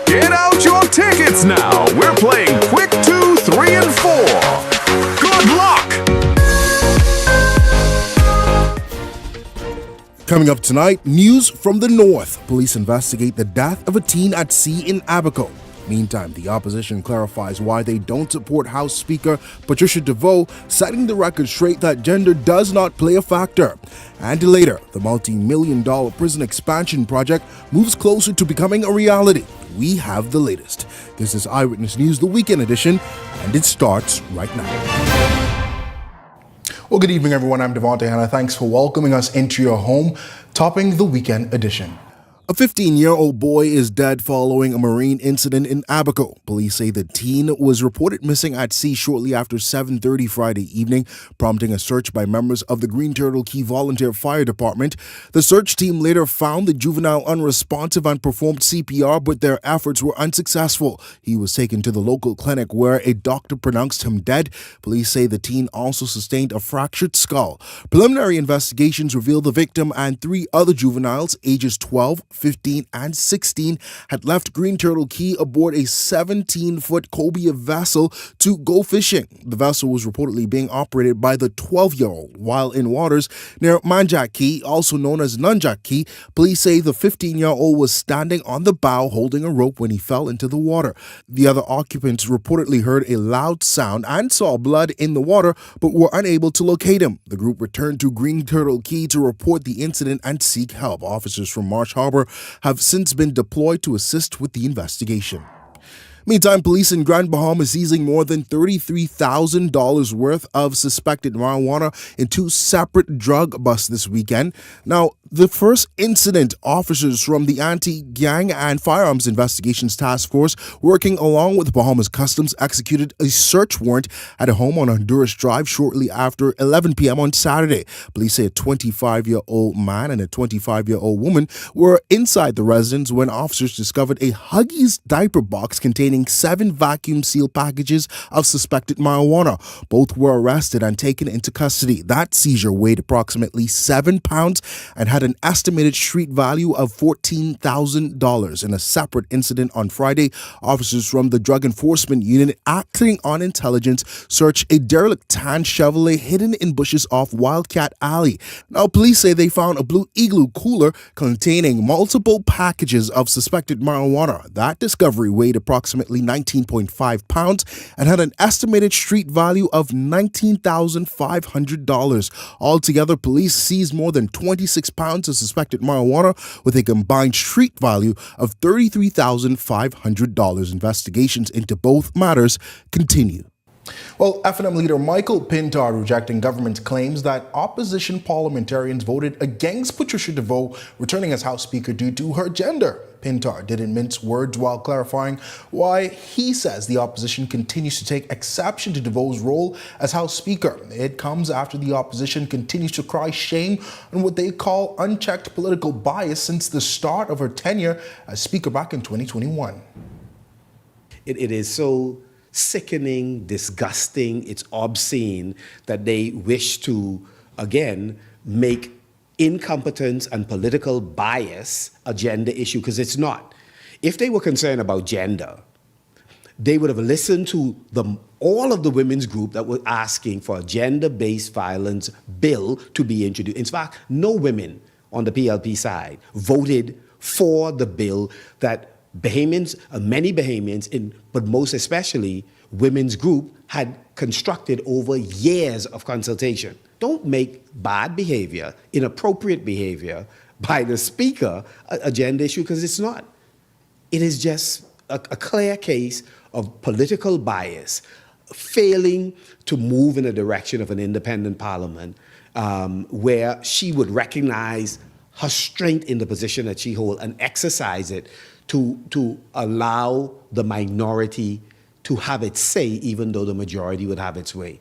Get out your tickets now. We're playing Quick 2, 3, and 4. Good luck! Coming up tonight, news from the north. Police investigate the death of a teen at sea in Abaco. Meantime, the opposition clarifies why they don't support House Speaker Patricia DeVoe, setting the record straight that gender does not play a factor. And later, the multi-million-dollar prison expansion project moves closer to becoming a reality. We have the latest. This is Eyewitness News, the weekend edition, and it starts right now. Well, good evening, everyone. I'm Devontae Hanna. Thanks for welcoming us into your home, topping the weekend edition. A 15-year-old boy is dead following a marine incident in Abaco. Police say the teen was reported missing at sea shortly after 7:30 Friday evening, prompting a search by members of the Green Turtle Key Volunteer Fire Department. The search team later found the juvenile unresponsive and performed CPR, but their efforts were unsuccessful. He was taken to the local clinic where a doctor pronounced him dead. Police say the teen also sustained a fractured skull. Preliminary investigations reveal the victim and 3 other juveniles, ages 12, 15, and 16, had left Green Turtle Key aboard a 17-foot cobia vessel to go fishing. The vessel was reportedly being operated by the 12-year-old while in waters near Manjak Key, also known as Nunjak Key. Police say the 15-year-old was standing on the bow holding a rope when he fell into the water. The other occupants reportedly heard a loud sound and saw blood in the water, but were unable to locate him. The group returned to Green Turtle Key to report the incident and seek help. Officers from Marsh Harbor have since been deployed to assist with the investigation. Meantime, police in Grand Bahamas seizing more than $33,000 worth of suspected marijuana in 2 separate drug busts this weekend. Now, the first incident, officers from the Anti-Gang and Firearms Investigations Task Force, working along with Bahamas Customs, executed a search warrant at a home on Honduras Drive shortly after 11 p.m. on Saturday. Police say a 25-year-old man and a 25-year-old woman were inside the residence when officers discovered a Huggies diaper box containing 7 vacuum-sealed packages of suspected marijuana. Both were arrested and taken into custody. That seizure weighed approximately 7 pounds and had an estimated street value of $14,000. In a separate incident on Friday, officers from the Drug Enforcement Unit, acting on intelligence, searched a derelict tan Chevrolet hidden in bushes off Wildcat Alley. Now, police say they found a Blue Igloo cooler containing multiple packages of suspected marijuana. That discovery weighed approximately 19.5 pounds and had an estimated street value of $19,500. Altogether, police seized more than 26 pounds of suspected marijuana with a combined street value of $33,500. Investigations into both matters continue. Well, FNM leader Michael Pintard rejecting government claims that opposition parliamentarians voted against Patricia DeVoe returning as House Speaker due to her gender. Pintard didn't mince words while clarifying why he says the opposition continues to take exception to DeVoe's role as House Speaker. It comes after the opposition continues to cry shame on what they call unchecked political bias since the start of her tenure as Speaker back in 2021. It is so sickening, disgusting, it's obscene that they wish to, again, make incompetence and political bias a gender issue, because it's not. If they were concerned about gender, they would have listened to all of the women's group that were asking for a gender-based violence bill to be introduced. In fact, no women on the PLP side voted for the bill that Bahamians, many Bahamians, but most especially women's group, had constructed over years of consultation. Don't make bad behavior, inappropriate behavior by the speaker a gender issue, because it's not. It is just a clear case of political bias, failing to move in the direction of an independent parliament where she would recognize her strength in the position that she holds and exercise it to allow the minority to have its say, even though the majority would have its way.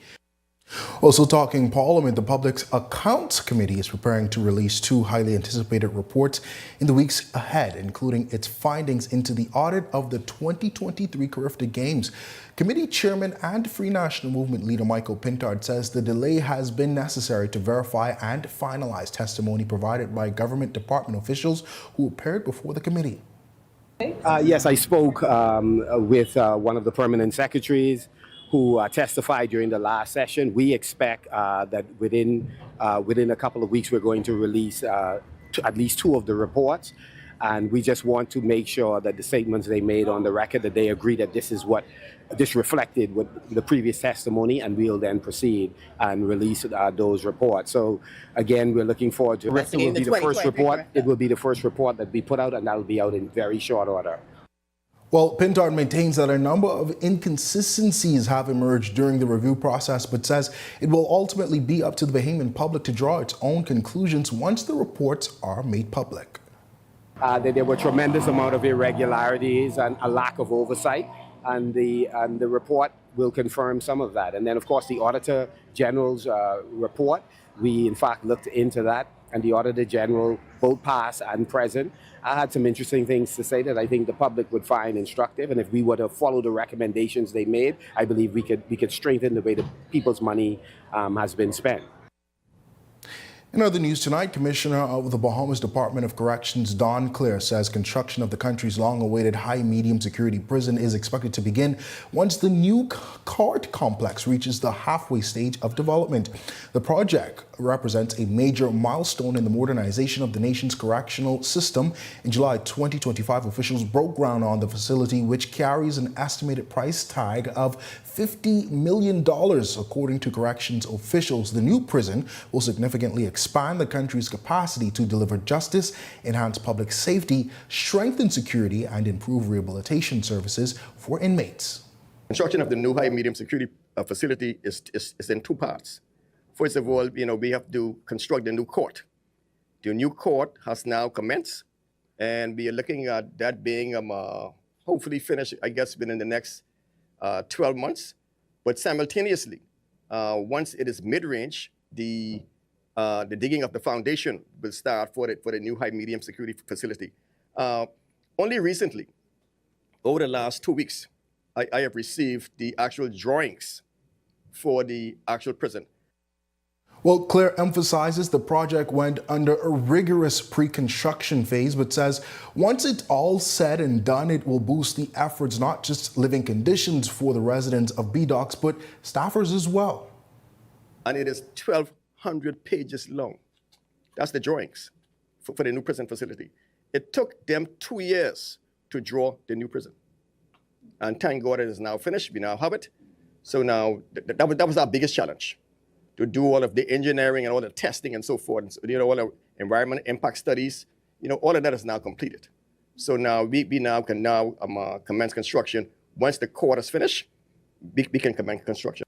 Also talking Parliament, the Public Accounts Committee is preparing to release 2 highly anticipated reports in the weeks ahead, including its findings into the audit of the 2023 Carifta Games. Committee Chairman and Free National Movement leader Michael Pintard says the delay has been necessary to verify and finalize testimony provided by government department officials who appeared before the committee. Yes, I spoke with one of the permanent secretaries who testified during the last session. We expect that within a couple of weeks we're going to release at least two of the reports, and we just want to make sure that the statements they made on the record, that they agree that this reflected what the previous testimony, and we'll then proceed and release those reports. So again, we're looking forward to it. Will be the first report. It will be the first report that we put out, and that will be out in very short order. Well, Pintard maintains that a number of inconsistencies have emerged during the review process, but says it will ultimately be up to the Bahamian public to draw its own conclusions once the reports are made public. There were tremendous amount of irregularities and a lack of oversight, and the report will confirm some of that. And then, of course, the Auditor General's report, we in fact looked into that, and the Auditor General, both past and present, had some interesting things to say that I think the public would find instructive. And if we were to follow the recommendations they made, I believe we could strengthen the way that people's money has been spent. In other news tonight, Commissioner of the Bahamas Department of Corrections, Don Clare, says construction of the country's long-awaited high-medium security prison is expected to begin once the new court complex reaches the halfway stage of development. The project represents a major milestone in the modernization of the nation's correctional system. In July 2025, officials broke ground on the facility, which carries an estimated price tag of $50 million. According to corrections officials, the new prison will significantly expand the country's capacity to deliver justice, enhance public safety, strengthen security, and improve rehabilitation services for inmates. Construction of the new high-medium security facility is in two parts. First of all, we have to construct the new court. The new court has now commenced, and we are looking at that being hopefully finished, I guess, within the next 12 months. But simultaneously, once it is mid-range, the digging of the foundation will start for the new high-medium security facility. Only recently, over the last 2 weeks, I have received the actual drawings for the actual prison. Well, Claire emphasizes the project went under a rigorous pre-construction phase, but says once it's all said and done, it will boost the efforts, not just living conditions for the residents of B-Docks, but staffers as well. And it is 1,200 pages long. That's the drawings for the new prison facility. It took them 2 years to draw the new prison. And thank God it is now finished. We now have it. So now that was our biggest challenge, to do all of the engineering and all the testing and so forth. And so, all the environmental impact studies, all of that is now completed. So now we now can commence construction. Once the court is finished, we can commence construction.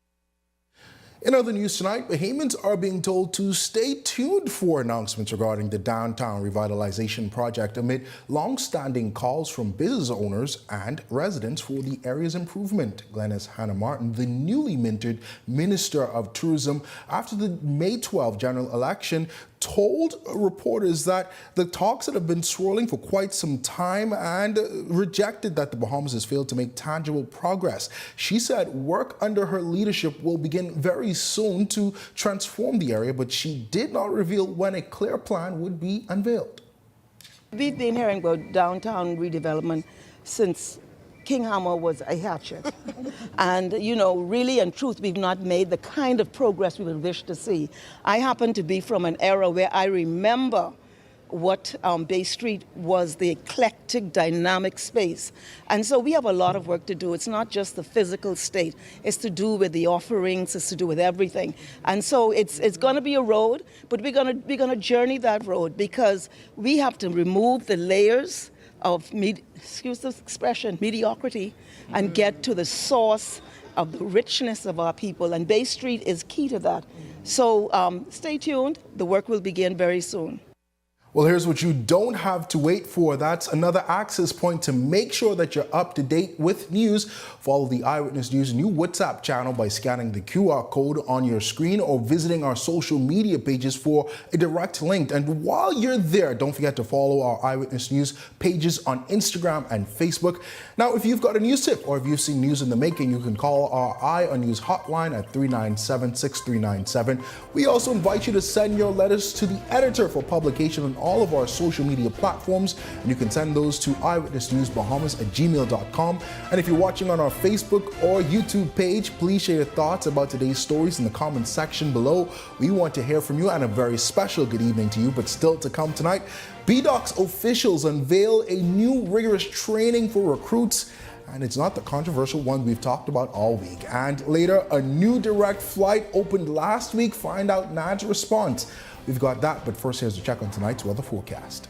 In other news tonight, Bahamians are being told to stay tuned for announcements regarding the downtown revitalization project amid long-standing calls from business owners and residents for the area's improvement. Glenys Hannah Martin, the newly minted Minister of Tourism after the May 12 general election, told reporters that the talks that have been swirling for quite some time and rejected that the Bahamas has failed to make tangible progress. She said work under her leadership will begin very soon to transform the area, but she did not reveal when a clear plan would be unveiled. We've been hearing about downtown redevelopment since King Hammer was a hatchet. And, really and truth, we've not made the kind of progress we would wish to see. I happen to be from an era where I remember what Bay Street was, the eclectic, dynamic space. And so we have a lot of work to do. It's not just the physical state. It's to do with the offerings. It's to do with everything. And so it's going to be a road, but we're going to journey that road because we have to remove the layers of, excuse the expression, mediocrity and get to the source of the richness of our people. And Bay Street is key to that. So stay tuned. The work will begin very soon. Well, here's what you don't have to wait for. That's another access point to make sure that you're up to date with news. Follow the Eyewitness News new WhatsApp channel by scanning the QR code on your screen or visiting our social media pages for a direct link. And while you're there, don't forget to follow our Eyewitness News pages on Instagram and Facebook. Now, if you've got a news tip or if you've seen news in the making, you can call our Eye on News hotline at 397-6397. We also invite you to send your letters to the editor for publication on all of our social media platforms, and you can send those to eyewitnessnewsbahamas@gmail.com. And if you're watching on our Facebook or YouTube page, please share your thoughts about today's stories in the comments section below. We want to hear from you, and a very special good evening to you. But still to come tonight, BDOC's officials unveil a new rigorous training for recruits. And it's not the controversial one we've talked about all week. And later, a new direct flight opened last week. Find out NAD's response. We've got that, but first here's a check on tonight's weather forecast.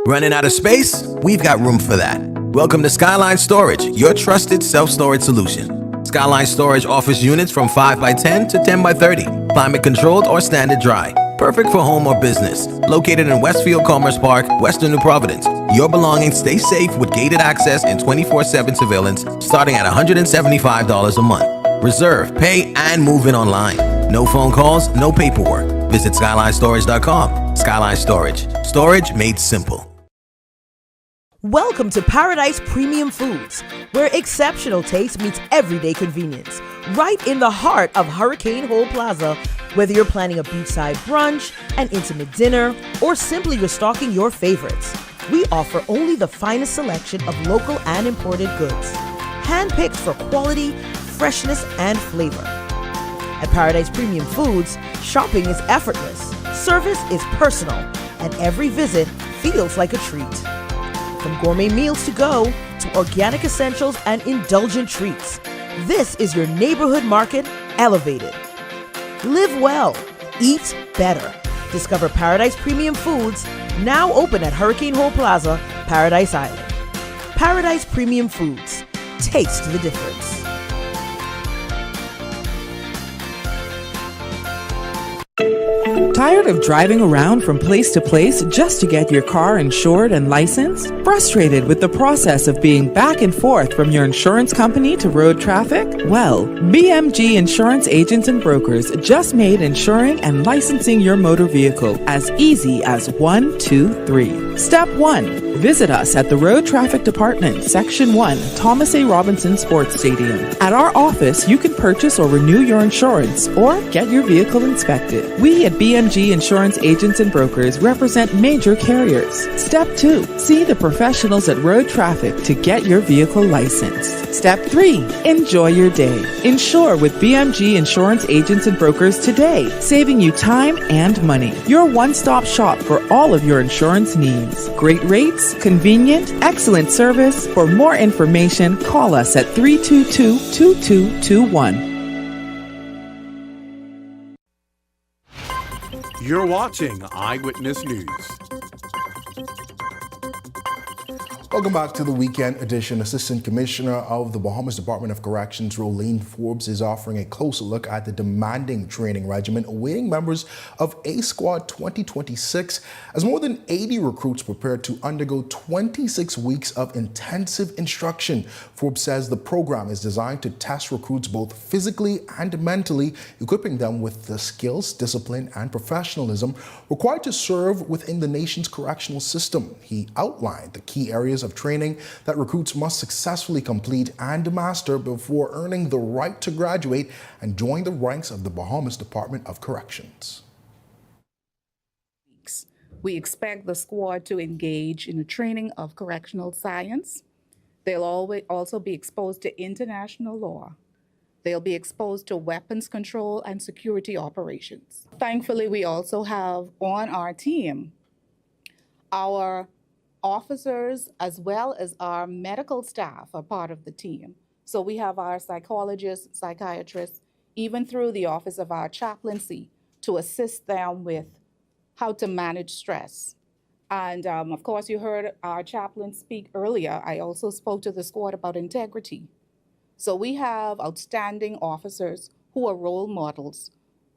Running out of space? We've got room for that. Welcome to Skyline Storage, your trusted self-storage solution. Skyline Storage offers units from 5x10 to 10x30, climate controlled or standard dry. Perfect for home or business. Located in Westfield Commerce Park, Western New Providence. Your belongings stay safe with gated access and 24/7 surveillance starting at $175 a month. Reserve, pay, and move in online. No phone calls, no paperwork. Visit SkylineStorage.com. Skyline Storage. Storage made simple. Welcome to Paradise Premium Foods, where exceptional taste meets everyday convenience. Right in the heart of Hurricane Hole Plaza, whether you're planning a beachside brunch, an intimate dinner, or simply restocking your favorites, we offer only the finest selection of local and imported goods, handpicked for quality, freshness, and flavor. At Paradise Premium Foods, shopping is effortless, service is personal, and every visit feels like a treat. From gourmet meals to go to organic essentials and indulgent treats, this is your neighborhood market elevated. Live well, eat better. Discover Paradise Premium Foods, now open at Hurricane Hole Plaza, Paradise Island. Paradise Premium Foods, taste the difference. Tired of driving around from place to place just to get your car insured and licensed? Frustrated with the process of being back and forth from your insurance company to road traffic? Well, BMG Insurance Agents and Brokers just made insuring and licensing your motor vehicle as easy as 1, 2, 3. Step 1. Visit us at the Road Traffic Department, Section 1, Thomas A. Robinson Sports Stadium. At our office, you can purchase or renew your insurance or get your vehicle inspected. We at BMG Insurance Agents and Brokers represent major carriers. Step 2. See the professionals at Road Traffic to get your vehicle licensed. Step 3. Enjoy your day. Insure with BMG Insurance Agents and Brokers today, saving you time and money. Your one-stop shop for all of your insurance needs. Great rates, convenient, excellent service. For more information, call us at 322-2221. You're watching Eyewitness News. Welcome back to the weekend edition. Assistant Commissioner of the Bahamas Department of Corrections, Rolene Forbes, is offering a closer look at the demanding training regimen awaiting members of A Squad 2026 as more than 80 recruits prepare to undergo 26 weeks of intensive instruction. Forbes says the program is designed to test recruits both physically and mentally, equipping them with the skills, discipline, and professionalism required to serve within the nation's correctional system. He outlined the key areas of training that recruits must successfully complete and master before earning the right to graduate and join the ranks of the Bahamas Department of Corrections. We expect the squad to engage in the training of correctional science. They'll also be exposed to international law. They'll be exposed to weapons control and security operations. Thankfully, we also have on our team our officers as well as our medical staff are part of the team. So we have our psychologists, psychiatrists, even through the office of our chaplaincy to assist them with how to manage stress. And of course, you heard our chaplain speak earlier. I also spoke to the squad about integrity. So we have outstanding officers who are role models,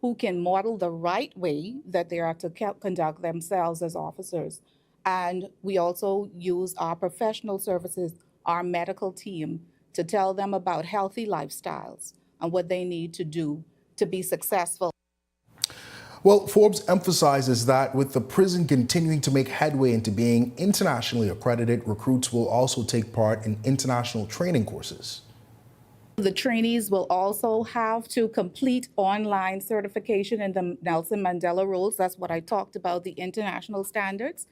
who can model the right way that they are to conduct themselves as officers. And we also use our professional services, our medical team, to tell them about healthy lifestyles and what they need to do to be successful. Well, Forbes emphasizes that with the prison continuing to make headway into being internationally accredited, recruits will also take part in international training courses. The trainees will also have to complete online certification in the Nelson Mandela rules. That's what I talked about, the international standards,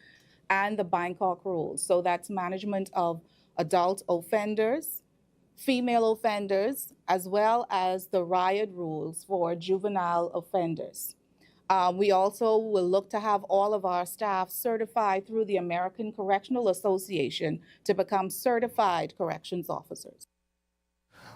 and the Bangkok rules. So that's management of adult offenders, female offenders, as well as the riot rules for juvenile offenders. We also will look to have all of our staff certified through the American Correctional Association to become certified corrections officers.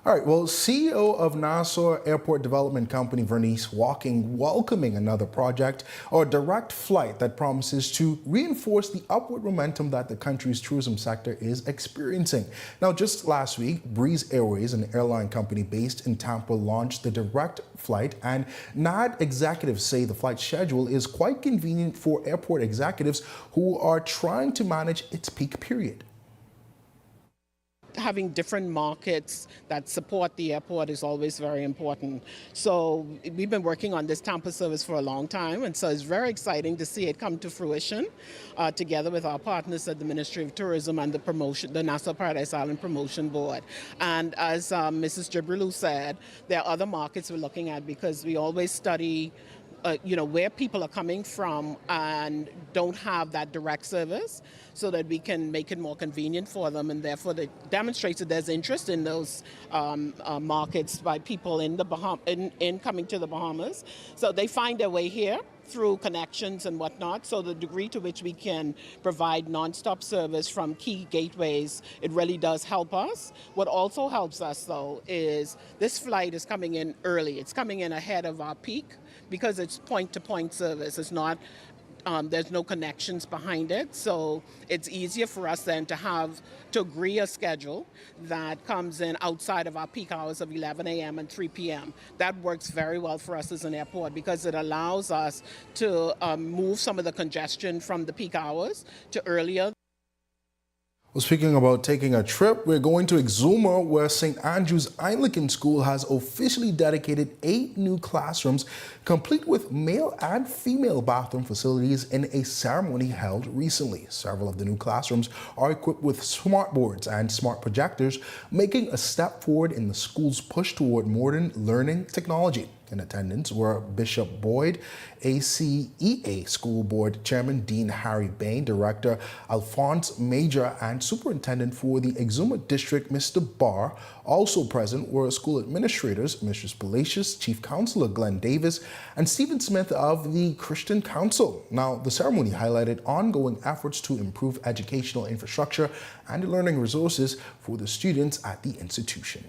All right, well, CEO of Nassau Airport Development Company, Vernice Walking, welcoming another project or direct flight that promises to reinforce the upward momentum that the country's tourism sector is experiencing. Now, just last week, Breeze Airways, an airline company based in Tampa, launched the direct flight, and NAD executives say the flight schedule is quite convenient for airport executives who are trying to manage its peak period. Having different markets that support the airport is always very important. So we've been working on this Tampa service for a long time, and so it's very exciting to see it come to fruition together with our partners at the Ministry of Tourism and the Nassau Paradise Island Promotion Board. And as Mrs. Jibrilu said, there are other markets we're looking at because we always study where people are coming from and don't have that direct service, so that we can make it more convenient for them, and therefore it demonstrates that there's interest in those markets by people in in coming to the Bahamas. So they find their way here through connections and whatnot. So the degree to which we can provide nonstop service from key gateways, it really does help us. What also helps us, though, is this flight is coming in early. It's coming in ahead of our peak because it's point-to-point service. It's not there's no connections behind it, so it's easier for us then to agree a schedule that comes in outside of our peak hours of 11 a.m. and 3 p.m. That works very well for us as an airport because it allows us to move some of the congestion from the peak hours to earlier. Well, speaking about taking a trip, we're going to Exuma, where St. Andrew's Anglican School has officially dedicated 8 new classrooms, complete with male and female bathroom facilities, in a ceremony held recently. Several of the new classrooms are equipped with smart boards and smart projectors, making a step forward in the school's push toward modern learning technology. In attendance were Bishop Boyd, ACEA School Board Chairman Dean Harry Bain, Director Alphonse Major, and Superintendent for the Exuma District, Mr. Barr. Also present were school administrators, Mistress Palacios, Chief Counselor Glenn Davis, and Stephen Smith of the Christian Council. Now, the ceremony highlighted ongoing efforts to improve educational infrastructure and learning resources for the students at the institution.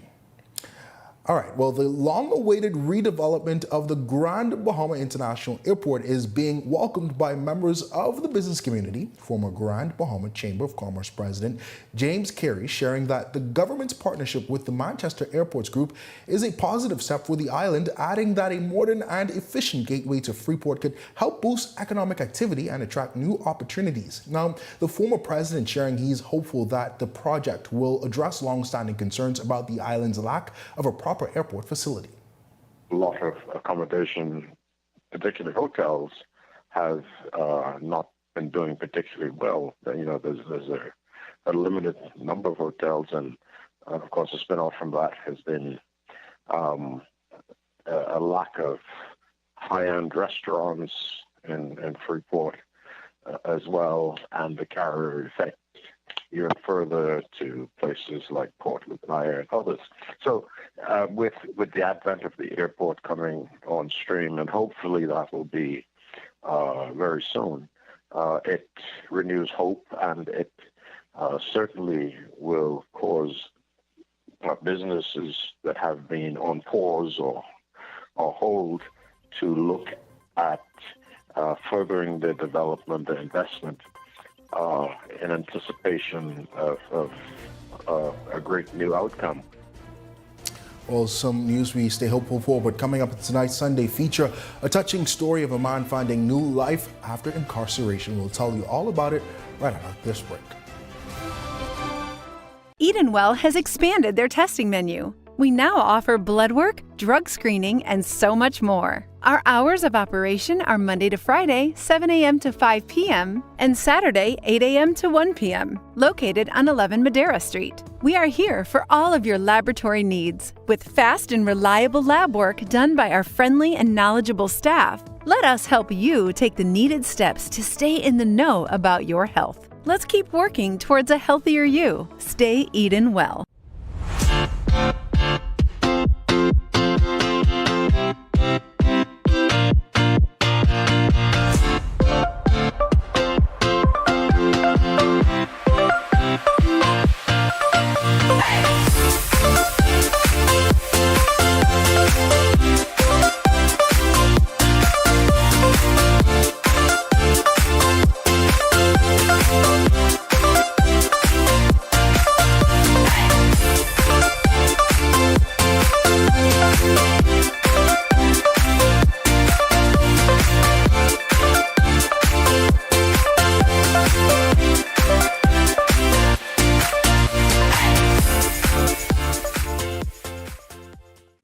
All right, well, the long-awaited redevelopment of the Grand Bahama International Airport is being welcomed by members of the business community. Former Grand Bahama Chamber of Commerce President James Carey sharing that the government's partnership with the Manchester Airports Group is a positive step for the island, adding that a modern and efficient gateway to Freeport could help boost economic activity and attract new opportunities. Now, the former president sharing he's hopeful that the project will address long-standing concerns about the island's lack of a proper airport facility. A lot of accommodation, particularly hotels, have not been doing particularly well. You know, there's a limited number of hotels, and of course, the spin-off from that has been a lack of high-end restaurants in Freeport as well, and the carrier effect even further to places like Port Lucia and others. So with the advent of the airport coming on stream, and hopefully that will be very soon, it renews hope, and it certainly will cause businesses that have been on pause or hold to look at furthering the development and investment in anticipation of a great new outcome. Well, some news we stay hopeful for, but coming up in tonight's Sunday feature, a touching story of a man finding new life after incarceration. We'll tell you all about it right after this break. Edenwell has expanded their testing menu. We now offer blood work, drug screening, and so much more. Our hours of operation are Monday to Friday, 7 a.m. to 5 p.m., and Saturday, 8 a.m. to 1 p.m., located on 11 Madera Street. We are here for all of your laboratory needs, with fast and reliable lab work done by our friendly and knowledgeable staff. Let us help you take the needed steps to stay in the know about your health. Let's keep working towards a healthier you. Stay Eden well.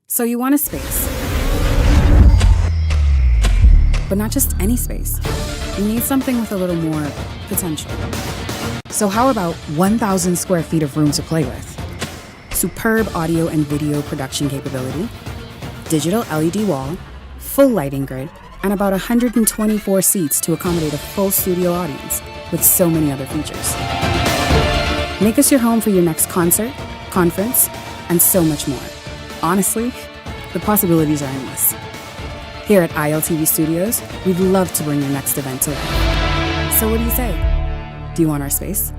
So you want a space, but not just any space. You need something with a little more potential. So how about 1,000 square feet of room to play with? Superb audio and video production capability, digital LED wall, full lighting grid, and about 124 seats to accommodate a full studio audience with so many other features. Make us your home for your next concert, conference, and so much more. Honestly, the possibilities are endless. Here at ILTV Studios, we'd love to bring your next event to life. So what do you say? Do you want our space?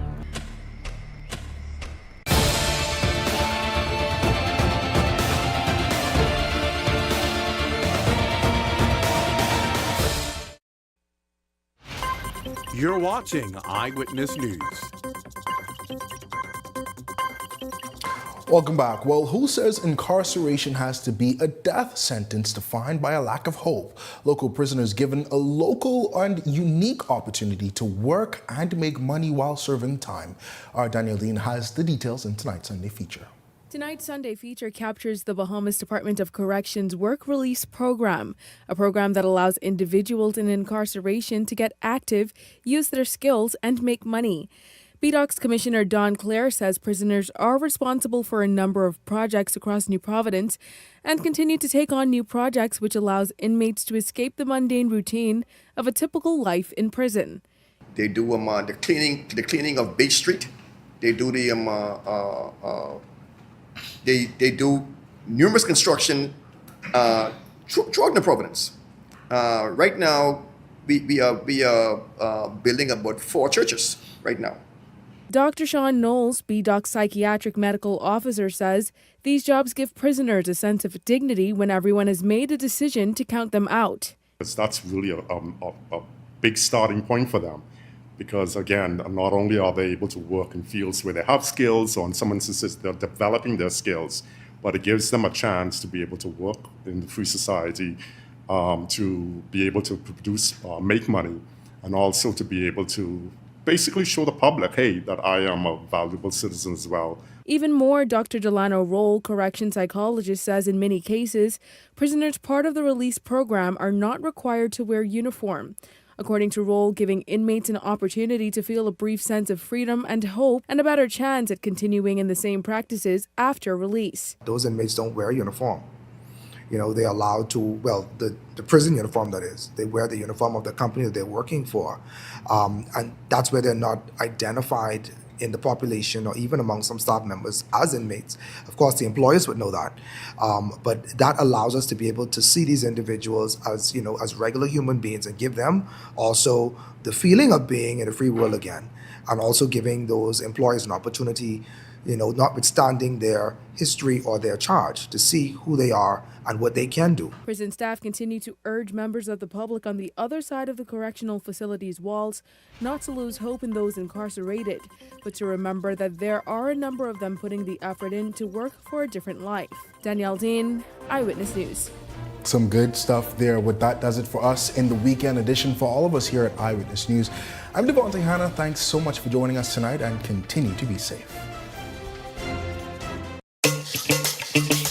You're watching Eyewitness News. Welcome back. Well, who says incarceration has to be a death sentence defined by a lack of hope? Local prisoners given a local and unique opportunity to work and make money while serving time. Our Daniel Dean has the details in tonight's Sunday feature. Tonight's Sunday feature captures the Bahamas Department of Corrections Work Release Program, a program that allows individuals in incarceration to get active, use their skills, and make money. BDOC's Commissioner Don Clare says prisoners are responsible for a number of projects across New Providence and continue to take on new projects which allows inmates to escape the mundane routine of a typical life in prison. They do the cleaning of Beach Street. They do they do numerous construction throughout New Providence. Right now, we are building about 4 churches right now. Dr. Sean Knowles, BDOC's psychiatric medical officer, says these jobs give prisoners a sense of dignity when everyone has made a decision to count them out. That's really a big starting point for them because, again, not only are they able to work in fields where they have skills or in some instances they're developing their skills, but it gives them a chance to be able to work in the free society, to be able to produce, make money, and also to be able to basically show the public, hey, that I am a valuable citizen as well. Even more, Dr. Delano Roll, correction psychologist, says in many cases, prisoners part of the release program are not required to wear uniform. According to Roll, giving inmates an opportunity to feel a brief sense of freedom and hope and a better chance at continuing in the same practices after release. Those inmates don't wear a uniform. You know, they're allowed to, well, the prison uniform, that is. They wear the uniform of the company that they're working for. And that's where they're not identified in the population or even among some staff members as inmates. Of course, the employers would know that. But that allows us to be able to see these individuals as, you know, as regular human beings and give them also the feeling of being in a free world again. And also giving those employers an opportunity notwithstanding their history or their charge, to see who they are and what they can do. Prison staff continue to urge members of the public on the other side of the correctional facility's walls not to lose hope in those incarcerated, but to remember that there are a number of them putting the effort in to work for a different life. Danielle Dean, Eyewitness News. Some good stuff there. What that does it for us in the weekend edition. For all of us here at Eyewitness News, I'm Devontae Hanna. Thanks so much for joining us tonight, and continue to be safe.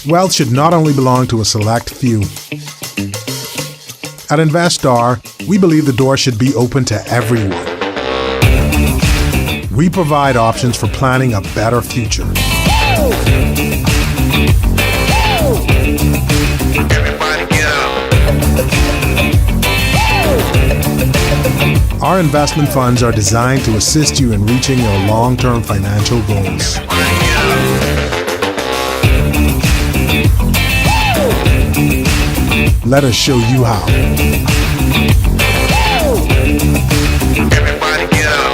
Wealth should not only belong to a select few. At Investar, we believe the door should be open to everyone. We provide options for planning a better future. Our investment funds are designed to assist you in reaching your long-term financial goals. Let us show you how. Everybody get up.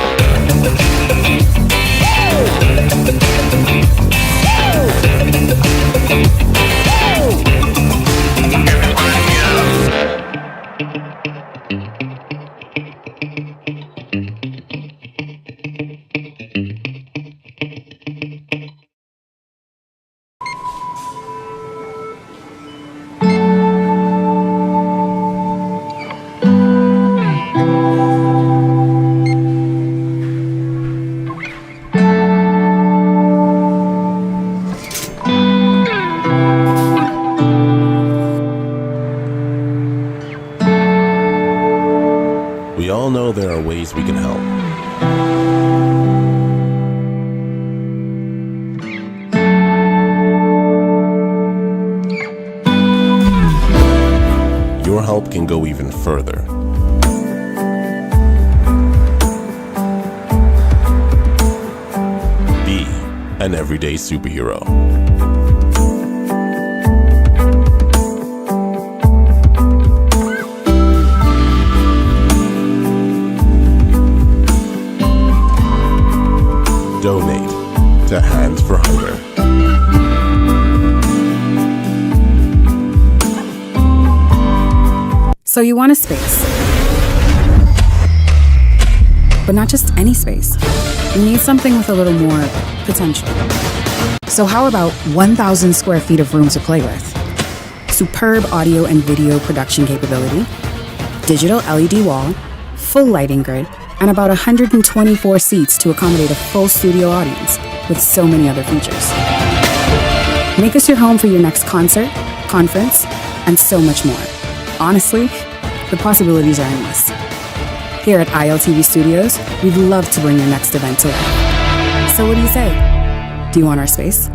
We all know there are ways we can help. Your help can go even further. Be an everyday superhero. Donate to Hands for Hunger. So you want a space, but not just any space. You need something with a little more potential. So how about 1,000 square feet of room to play with? Superb audio and video production capability, digital LED wall, full lighting grid, and about 124 seats to accommodate a full studio audience with so many other features. Make us your home for your next concert, conference, and so much more. Honestly, the possibilities are endless. Here at ILTV Studios, we'd love to bring your next event to life. So what do you say? Do you want our space?